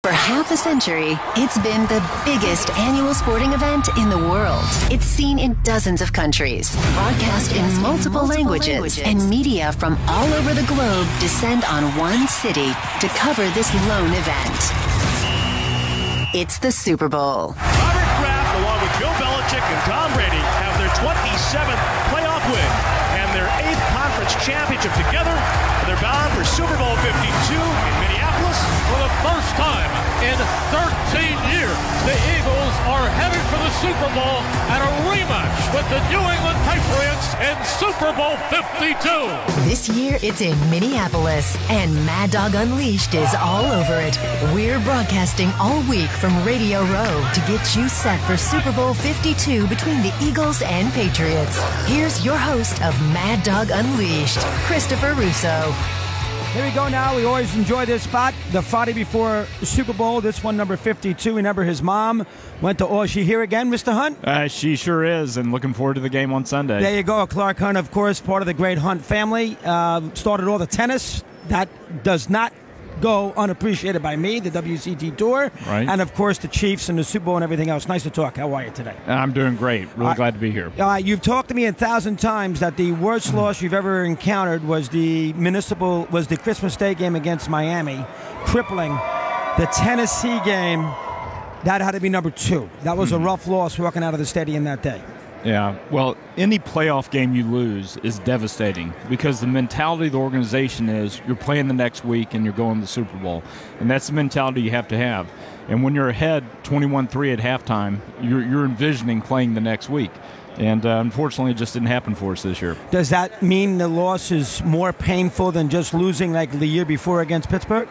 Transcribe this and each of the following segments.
For half a century, it's been the biggest annual sporting event in the world. It's seen in dozens of countries, broadcast in multiple languages, and media from all over the globe descend on one city to cover this lone event. It's the Super Bowl. Robert Kraft, along with Bill Belichick and Tom Brady, have their 27th playoff win and their 8th conference championship together. They're bound for Super Bowl 52 in Minneapolis. For the first time in 13 years, the Eagles are headed for the Super Bowl at a rematch with the New England Patriots in Super Bowl 52. This year, it's in Minneapolis, and Mad Dog Unleashed is all over it. We're broadcasting all week from Radio Row to get you set for Super Bowl 52 between the Eagles and Patriots. Here's your host of Mad Dog Unleashed, Christopher Russo. Here we go now. We always enjoy this spot. The Friday before the Super Bowl. This one, number 52. Remember, his mom went to Is she here again, Mr. Hunt? She sure is, and looking forward to the game on Sunday. There you go. Clark Hunt, of course, part of the great Hunt family. Started all the tennis. That does not go unappreciated by me, the WCT Tour. Right. And, of course, the Chiefs and the Super Bowl and everything else. Nice to talk. How are you today? I'm doing great. Really glad to be here. You've talked to me 1,000 times that the worst loss you've ever encountered was the Christmas Day game against Miami, crippling. The Tennessee game, that had to be number 2. That was a rough loss walking out of the stadium that day. Yeah, well, any playoff game you lose is devastating because the mentality of the organization is you're playing the next week and you're going to the Super Bowl. And that's the mentality you have to have. And when you're ahead 21-3 at halftime, you're envisioning playing the next week. And unfortunately, it just didn't happen for us this year. Does that mean the loss is more painful than just losing like the year before against Pittsburgh?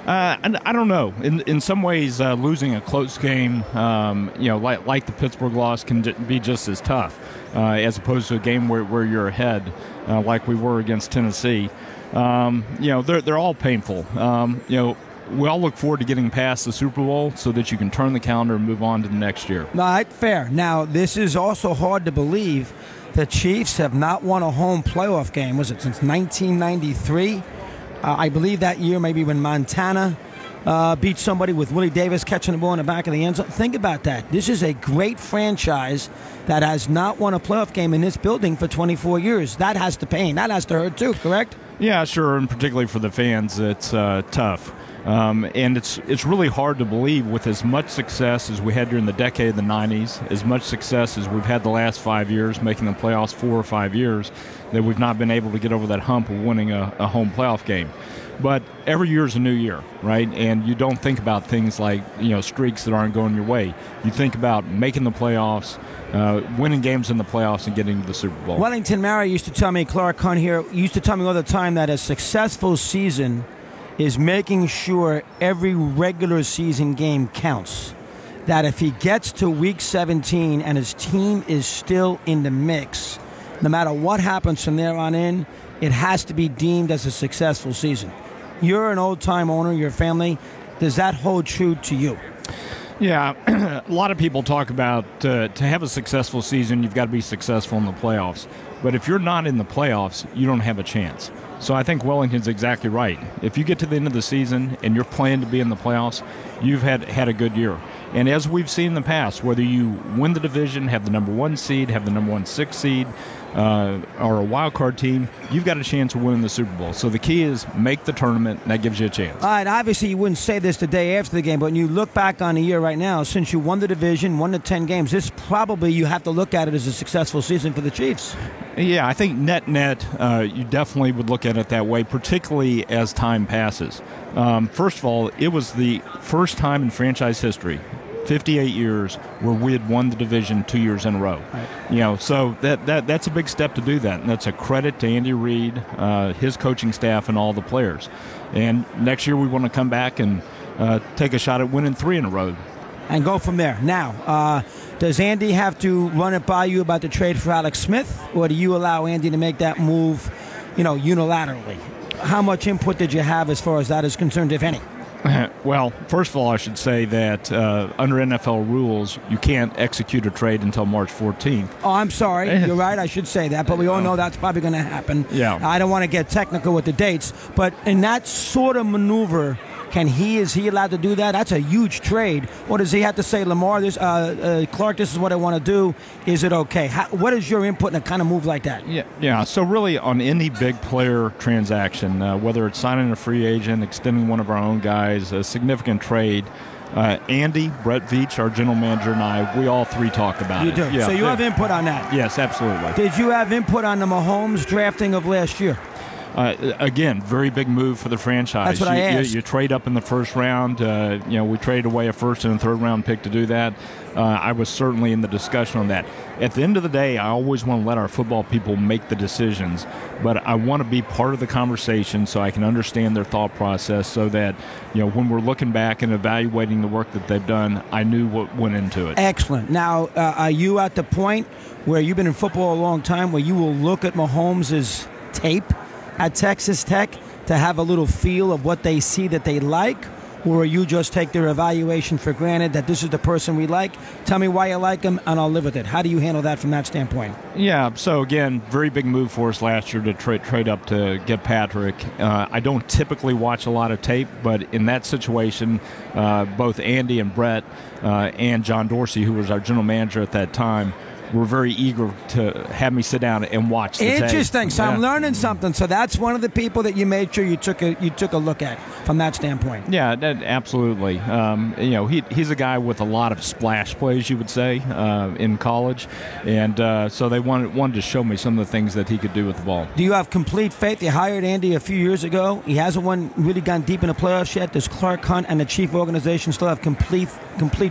I don't know. In some ways, losing a close game, like the Pittsburgh loss, can be just as tough as opposed to a game where you're ahead, like we were against Tennessee. They're all painful. We all look forward to getting past the Super Bowl so that you can turn the calendar and move on to the next year. All right, fair. Now, this is also hard to believe. The Chiefs have not won a home playoff game, was it, since 1993? I believe that year maybe when Montana beat somebody with Willie Davis catching the ball in the back of the end zone. Think about that. This is a great franchise that has not won a playoff game in this building for 24 years. That has to pain. That has to hurt too, correct? Yeah, sure, and particularly for the fans, it's tough. And it's really hard to believe with as much success as we had during the decade of the 90s, as much success as we've had the last 5 years, making the playoffs 4 or 5 years, that we've not been able to get over that hump of winning a home playoff game. But every year is a new year, right? And you don't think about things like, streaks that aren't going your way. You think about making the playoffs, winning games in the playoffs, and getting to the Super Bowl. Wellington Mara used to tell me, Clark Hunt here, used to tell me all the time that a successful season is making sure every regular season game counts. That if he gets to week 17 and his team is still in the mix, no matter what happens from there on in, it has to be deemed as a successful season. You're an old-time owner, your family. Does that hold true to you? Yeah, a lot of people talk about to have a successful season, you've got to be successful in the playoffs. But if you're not in the playoffs, you don't have a chance. So I think Wellington's exactly right. If you get to the end of the season and you're playing to be in the playoffs, you've had a good year. And as we've seen in the past, whether you win the division, have the number 1 seed, have the number 1 6 seed, or a wild card team, you've got a chance of winning the Super Bowl. So the key is make the tournament, and that gives you a chance. All right, obviously you wouldn't say this the day after the game, but when you look back on the year right now, since you won the division, won the 10 games, this probably you have to look at it as a successful season for the Chiefs. Yeah, I think net, you definitely would look at it that way, particularly as time passes. First of all, it was the first time in franchise history, 58 years, where we had won the division 2 years in a row. Right. So that's a big step to do that, and that's a credit to Andy Reid, his coaching staff, and all the players. And next year we want to come back and take a shot at winning 3 in a row. And go from there. Now, does Andy have to run it by you about the trade for Alex Smith, or do you allow Andy to make that move, unilaterally? How much input did you have as far as that is concerned, if any? Well, first of all, I should say that under NFL rules, you can't execute a trade until March 14th. Oh, I'm sorry. You're right. I should say that. But we all know that's probably going to happen. Yeah. I don't want to get technical with the dates. But in that sort of maneuver, Is he allowed to do that? That's a huge trade. Or does he have to say, Lamar, Clark, this is what I want to do? Is it okay? What is your input in a kind of move like that? Yeah. So really, on any big player transaction, whether it's signing a free agent, extending one of our own guys, a significant trade, Andy, Brett Veach, our general manager, and I, we all three talk about it. You do. Yeah, so you have input on that? Yes, absolutely. Did you have input on the Mahomes drafting of last year? Again, very big move for the franchise. That's what I asked. You trade up in the first round. We traded away a first and a third round pick to do that. I was certainly in the discussion on that. At the end of the day, I always want to let our football people make the decisions, but I want to be part of the conversation so I can understand their thought process, so that when we're looking back and evaluating the work that they've done, I knew what went into it. Excellent. Now, are you at the point where you've been in football a long time where you will look at Mahomes' tape at Texas Tech to have a little feel of what they see that they like? Or you just take their evaluation for granted that this is the person we like? Tell me why you like him, and I'll live with it. How do you handle that from that standpoint? Yeah, so again, very big move for us last year to trade up to get Patrick. I don't typically watch a lot of tape, but in that situation, both Andy and Brett and John Dorsey, who was our general manager at that time, were very eager to have me sit down and watch the tape. Interesting. So I'm learning something. So that's one of the people that you made sure you took a look at from that standpoint. Yeah, absolutely. He's a guy with a lot of splash plays, you would say, in college, and so they wanted to show me some of the things that he could do with the ball. Do you have complete faith? You hired Andy a few years ago. He hasn't really gone deep in the playoffs yet. Does Clark Hunt and the chief organization still have complete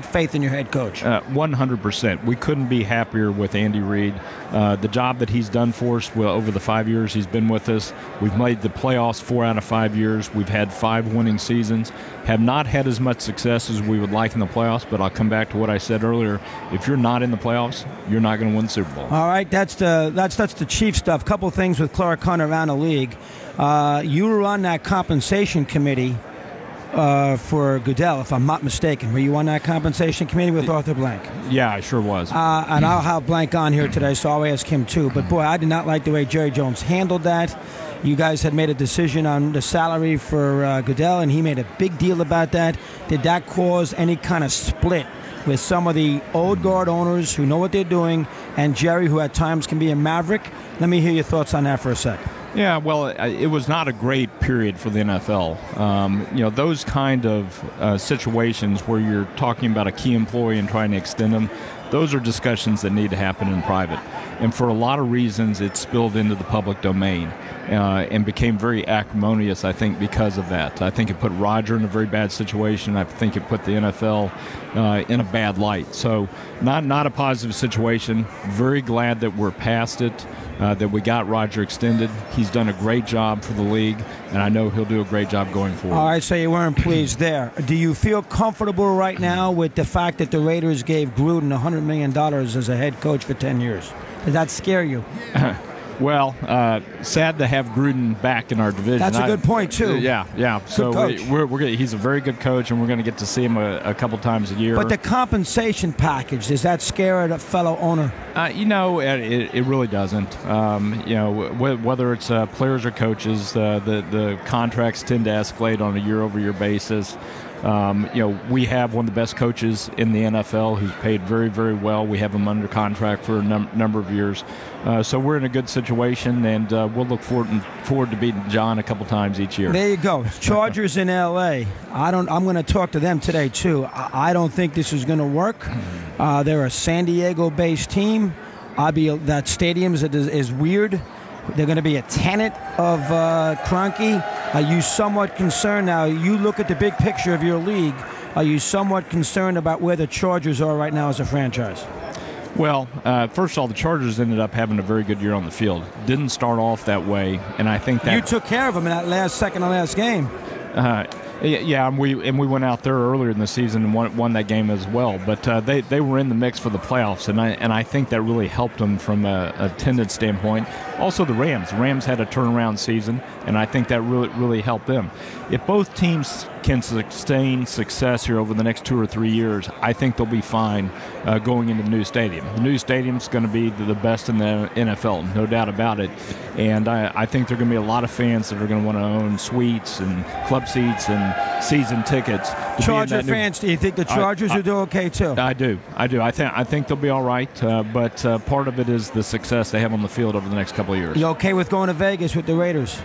faith in your head coach? 100%. We couldn't be happier with Andy Reid. The job that he's done for us over the 5 years he's been with us. We've made the playoffs 4 out of 5 years. We've had 5 winning seasons. Have not had as much success as we would like in the playoffs, but I'll come back to what I said earlier. If you're not in the playoffs, you're not going to win the Super Bowl. All right, that's the chief stuff. Couple things with Clark Hunt around the league. You were on that compensation committee for Goodell, if I'm not mistaken. Were you on that compensation committee with Arthur Blank? Yeah, I sure was. And I'll have Blank on here today, so I'll ask him too. But, boy, I did not like the way Jerry Jones handled that. You guys had made a decision on the salary for Goodell, and he made a big deal about that. Did that cause any kind of split with some of the old guard owners who know what they're doing, and Jerry, who at times can be a maverick? Let me hear your thoughts on that for a sec. Yeah, well, it was not a great period for the NFL. Those kind of situations where you're talking about a key employee and trying to extend them, those are discussions that need to happen in private. And for a lot of reasons, it spilled into the public domain and became very acrimonious, I think, because of that. I think it put Roger in a very bad situation. I think it put the NFL in a bad light. So not a positive situation. Very glad that we're past it, that we got Roger extended. He's done a great job for the league, and I know he'll do a great job going forward. All right, so you weren't pleased there. Do you feel comfortable right now with the fact that the Raiders gave Gruden $100 million as a head coach for 10 years? Does that scare you? Well, sad to have Gruden back in our division. That's a good point, too. Yeah. So he's a very good coach, and we're going to get to see him a couple times a year. But the compensation package, does that scare a fellow owner? It really doesn't. Whether it's players or coaches, the contracts tend to escalate on a year-over-year basis. We have one of the best coaches in the NFL who's paid very, very well. We have him under contract for a number of years. So we're in a good situation, and we'll look forward to beating John a couple times each year. There you go. Chargers in L.A. I'm going to talk to them today, too. I don't think this is going to work. They're a San Diego-based team. That stadium is weird. They're going to be a tenant of Kroenke. Are you somewhat concerned now? You look at the big picture of your league. Are you somewhat concerned about where the Chargers are right now as a franchise? Well, first of all, the Chargers ended up having a very good year on the field. Didn't start off that way, and I think that you took care of them in that second to last game. Yeah, and we went out there earlier in the season and won that game as well. But they were in the mix for the playoffs, and I think that really helped them from a attendance standpoint. Also, the Rams had a turnaround season, and I think that really helped them. If both teams can sustain success here over the next 2 or 3 years, I think they'll be fine going into the new stadium. The new stadium's going to be the best in the NFL, no doubt about it. And I think there are going to be a lot of fans that are going to want to own suites and club club seats and season tickets. Charger fans, do you think the Chargers will do okay too? I do. I think they'll be all right, but part of it is the success they have on the field over the next couple of years. You okay with going to Vegas with the Raiders?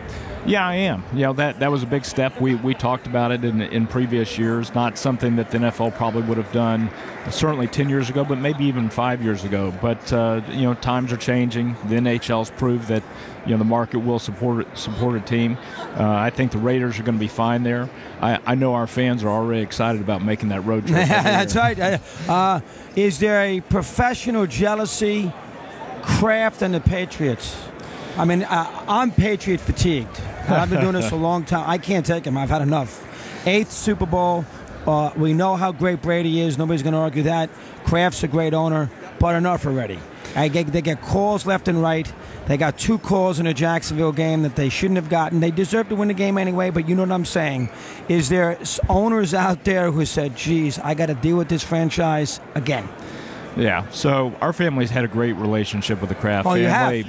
Yeah, I am. That was a big step. We talked about it in previous years. Not something that the NFL probably would have done certainly 10 years ago, but maybe even 5 years ago. But times are changing. The NHL's proved that the market will support a team. I think the Raiders are going to be fine there. I know our fans are already excited about making that road trip. That's right. Is there a professional jealousy, Kraft and the Patriots? I mean, I'm Patriot fatigued. I've been doing this a long time. I can't take him. I've had enough. 8th Super Bowl. We know how great Brady is. Nobody's going to argue that. Kraft's a great owner, but enough already. They get calls left and right. They got 2 calls in a Jacksonville game that they shouldn't have gotten. They deserve to win the game anyway, but you know what I'm saying. Is there owners out there who said, geez, I got to deal with this franchise again? Yeah, so our family's had a great relationship with the Kraft family. You have?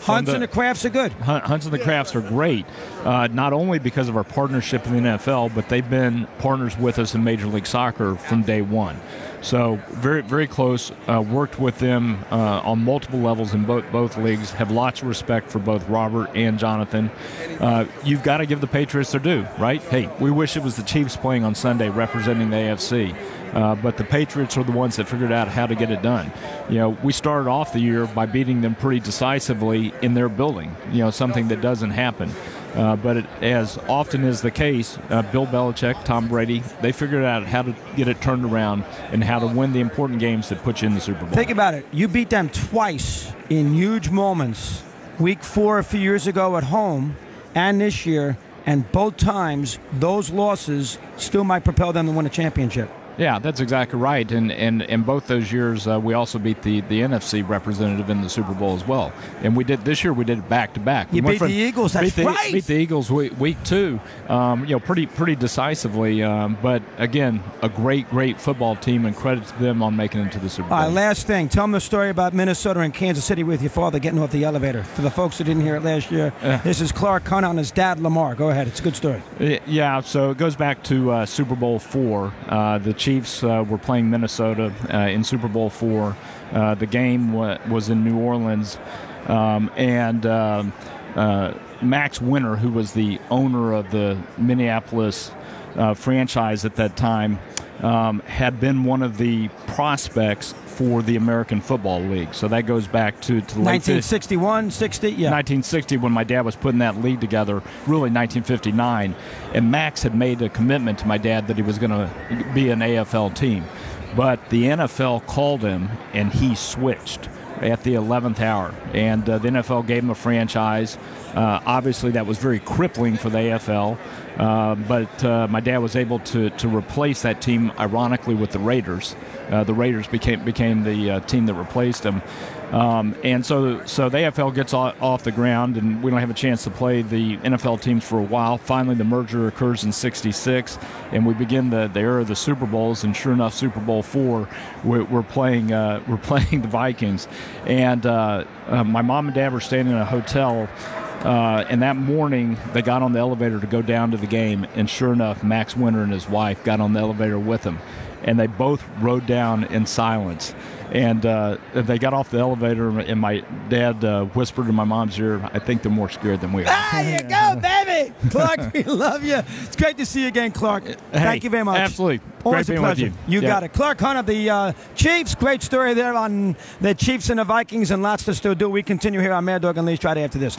Hunts and the Krafts are good. Hunts and the Krafts are great, not only because of our partnership in the NFL, but they've been partners with us in Major League Soccer from day one. So very, very close. Worked with them on multiple levels in both leagues. Have lots of respect for both Robert and Jonathan. You've got to give the Patriots their due, right? Hey, we wish it was the Chiefs playing on Sunday representing the AFC. But the Patriots are the ones that figured out how to get it done. We started off the year by beating them pretty decisively in their building, something that doesn't happen. But as often is the case, Bill Belichick, Tom Brady, they figured out how to get it turned around and how to win the important games that put you in the Super Bowl. Think about it. You beat them twice in huge moments. Week 4 a few years ago at home and this year, and both times those losses still might propel them to win a championship. Yeah, that's exactly right. And both those years, we also beat the NFC representative in the Super Bowl as well. And this year we did it back to back. You beat the Eagles. That's right. Beat the Eagles week 2, pretty decisively. But again, a great football team, and credit to them on making it to the Super Bowl. All right, last thing. Tell them the story about Minnesota and Kansas City with your father getting off the elevator. For the folks who didn't hear it last year, this is Clark Hunt and his dad Lamar. Go ahead. It's a good story. Yeah. So it goes back to Super Bowl 4. The Chiefs were playing Minnesota in Super Bowl 4. The game was in New Orleans, and Max Winter, who was the owner of the Minneapolis franchise at that time, had been one of the prospects for the American Football League. So that goes back to the 1961, 60, yeah. 1960 when my dad was putting that league together, really 1959. And Max had made a commitment to my dad that he was going to be an AFL team. But the NFL called him, and he switched at the 11th hour. And the NFL gave him a franchise. Obviously, that was very crippling for the AFL. But my dad was able to replace that team, ironically, with the Raiders. The Raiders became the team that replaced him. And so the AFL gets off the ground, and we don't have a chance to play the NFL teams for a while. Finally, the merger occurs in '66, and we begin the era of the Super Bowls. And sure enough, Super Bowl 4, we're playing the Vikings. And my mom and dad were staying in a hotel. And that morning, they got on the elevator to go down to the game, and sure enough, Max Winter and his wife got on the elevator with him, and they both rode down in silence. And they got off the elevator, and my dad whispered in my mom's ear, "I think they're more scared than we are." There you go, baby! Clark, we love you. It's great to see you again, Clark. Thank you very much. Absolutely. Always great a being pleasure. with you. Got it. Clark Hunt of the Chiefs. Great story there on the Chiefs and the Vikings, and lots to still do. We continue here on Mad Dog Unleashed right after this.